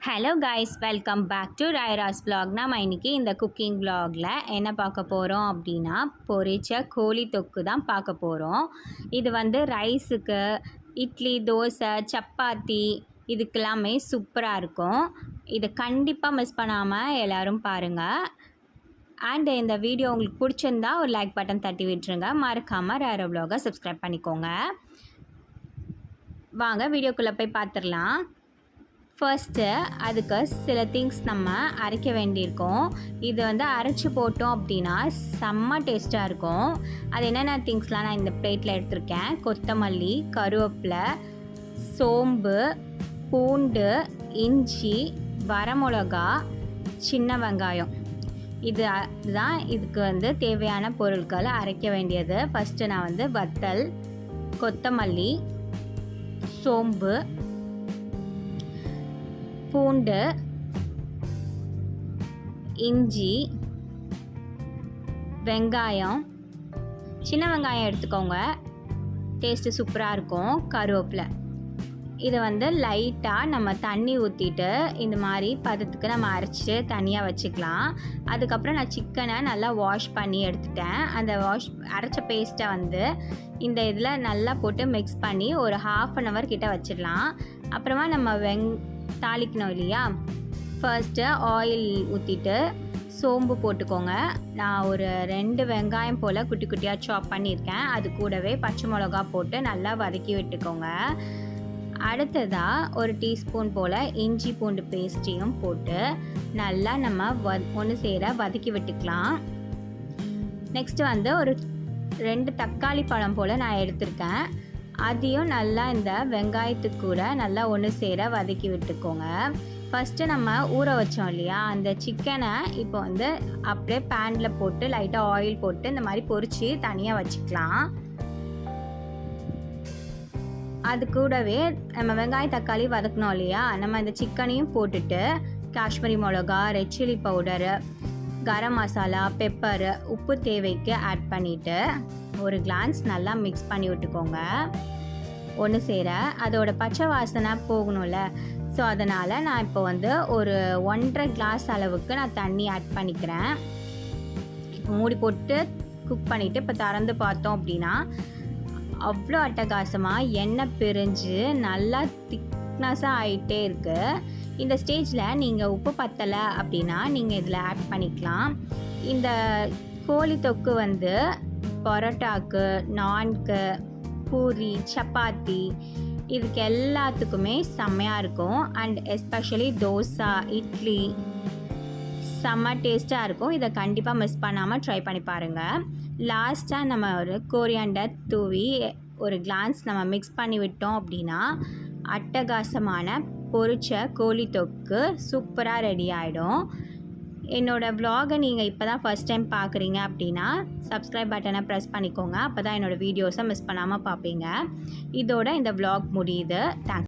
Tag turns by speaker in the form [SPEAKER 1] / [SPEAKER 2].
[SPEAKER 1] Hello guys, welcome back to Rayaras vlog. நம்ம இன்றைக்கி இந்த குக்கிங் vlogல என்ன பார்க்க போகிறோம் அப்படின்னா, பொரிச்ச கோழி தொக்கு தான் பார்க்க போகிறோம். இது வந்து ரைஸுக்கு, இட்லி, தோசை, சப்பாத்தி இதுக்கெல்லாமே சூப்பராக இருக்கும். இதை கண்டிப்பாக மிஸ் பண்ணாமல் எல்லோரும் பாருங்கள். அண்ட் இந்த வீடியோ உங்களுக்கு பிடிச்சிருந்தா ஒரு லைக் பட்டன் தட்டி விட்டுருங்க. மறக்காமல் ராயரா vlog சப்ஸ்கிரைப் பண்ணிக்கோங்க. வாங்க வீடியோக்குள்ளே போய் பார்த்துடலாம். ஃபர்ஸ்ட்டு அதுக்கு சில திங்ஸ் நம்ம அரைக்க வேண்டியிருக்கோம். இது வந்து அரைச்சி போட்டோம் அப்படின்னா செம்ம டேஸ்ட்டாக இருக்கும். அது என்னென்ன திங்ஸ்லாம் நான் இந்த பிளேட்டில் எடுத்திருக்கேன்: கொத்தமல்லி, கருவேப்பிலை, சோம்பு, பூண்டு, இஞ்சி, வரமிளகா, சின்ன வெங்காயம். இதுதான் இதுக்கு வந்து தேவையான பொருட்கள் அரைக்க வேண்டியது. ஃபஸ்ட்டு நான் வந்து வத்தல், கொத்தமல்லி, சோம்பு, பூண்டு, இஞ்சி, வெங்காயம், சின்ன வெங்காயம் எடுத்துக்கோங்க, டேஸ்ட்டு சூப்பராக இருக்கும். கருவேப்பிலை. இதை வந்து லைட்டாக நம்ம தண்ணி ஊற்றிட்டு இந்த மாதிரி பதத்துக்கு நம்ம அரைச்சி தனியாக வச்சுக்கலாம். அதுக்கப்புறம் நான் சிக்கனை நல்லா வாஷ் பண்ணி எடுத்துட்டேன். அந்த அரைச்ச பேஸ்ட்டை வந்து இந்த இதில் நல்லா போட்டு மிக்ஸ் பண்ணி ஒரு 1/2 hour கிட்ட வச்சிடலாம். அப்புறமா நம்ம தாளிக்கணும் இல்லையா? ஃபர்ஸ்ட்டு ஆயில் ஊற்றிட்டு சோம்பு போட்டுக்கோங்க. நான் ஒரு 2 வெங்காயம் போல் குட்டி குட்டியாக சாப் பண்ணியிருக்கேன். அது கூடவே பச்சை மிளகா போட்டு நல்லா வதக்கி விட்டுக்கோங்க. அடுத்ததாக ஒரு டீஸ்பூன் போல் இஞ்சி பூண்டு பேஸ்ட்டையும் போட்டு நல்லா நம்ம ஒன்று சேர வதக்கி விட்டுக்கலாம். நெக்ஸ்ட்டு வந்து ஒரு 2 தக்காளி பழம் போல் நான் எடுத்திருக்கேன். அதையும் நல்லா இந்த வெங்காயத்துக்கு கூட நல்லா ஒன்று சேர வதக்கி விட்டுக்கோங்க. ஃபஸ்ட்டு நம்ம ஊற வச்சோம் இல்லையா, அந்த சிக்கனை இப்போ வந்து அப்படியே பேனில் போட்டு லைட்டாக ஆயில் போட்டு இந்த மாதிரி பொரித்து தனியாக வச்சுக்கலாம். அது கூடவே நம்ம வெங்காயம் தக்காளி வதக்கணும் இல்லையா, நம்ம இந்த சிக்கனையும் போட்டுட்டு காஷ்மீரி மிளகா, red chilli powder, garam masala, pepper, உப்பு தேவைக்கு ஆட் பண்ணிவிட்டு ஒரு கிளான்ஸ் நல்லா மிக்ஸ் பண்ணி விட்டுக்கோங்க ஒன்று சேர. அதோட பச்சை வாசனை போகணும்ல, ஸோ அதனால் நான் இப்போ வந்து ஒரு 1.5 கிளாஸ் அளவுக்கு நான் தண்ணி ஆட் பண்ணிக்கிறேன். இப்போ மூடி போட்டு குக் பண்ணிவிட்டு இப்போ திறந்து பார்த்தோம் அப்படின்னா அவ்வளோ அட்டகாசமாக எண்ணெய் பிரிஞ்சு நல்லா திக்னஸாக ஆகிட்டே இருக்குது. இந்த ஸ்டேஜில் நீங்கள் உப்பு பத்தலை அப்படின்னா நீங்கள் இதில் ஆட் பண்ணிக்கலாம். இந்த கோழி தொக்கு வந்து பரோட்டாக்கு, நான்கு, பூரி, சப்பாத்தி இதுக்கு எல்லாத்துக்குமே செம்மையாக இருக்கும். அண்ட் எஸ்பெஷலி தோசை, இட்லி செம்ம டேஸ்ட்டாக இருக்கும். இதை கண்டிப்பாக மிஸ் பண்ணாமல் ட்ரை பண்ணி பாருங்கள். லாஸ்ட்டாக நம்ம ஒரு கோரியாண்டர் தூவி ஒரு கிளான்ஸ் நம்ம மிக்ஸ் பண்ணி விட்டோம் அப்படின்னா அட்டகாசமான பொரிச்ச கோழி தொக்கு சூப்பராக ரெடி ஆகிடும். என்னோடய vlog-ஐ நீங்கள் இப்போ தான் ஃபஸ்ட் டைம் பார்க்குறீங்க அப்படின்னா சப்ஸ்கிரைப் பட்டனை ப்ரெஸ் பண்ணிக்கோங்க. அப்போ தான் என்னோடய வீடியோஸை மிஸ் பண்ணாமல் பார்ப்பீங்க. இதோட இந்த vlog முடியுது. தேங்க்ஸ்.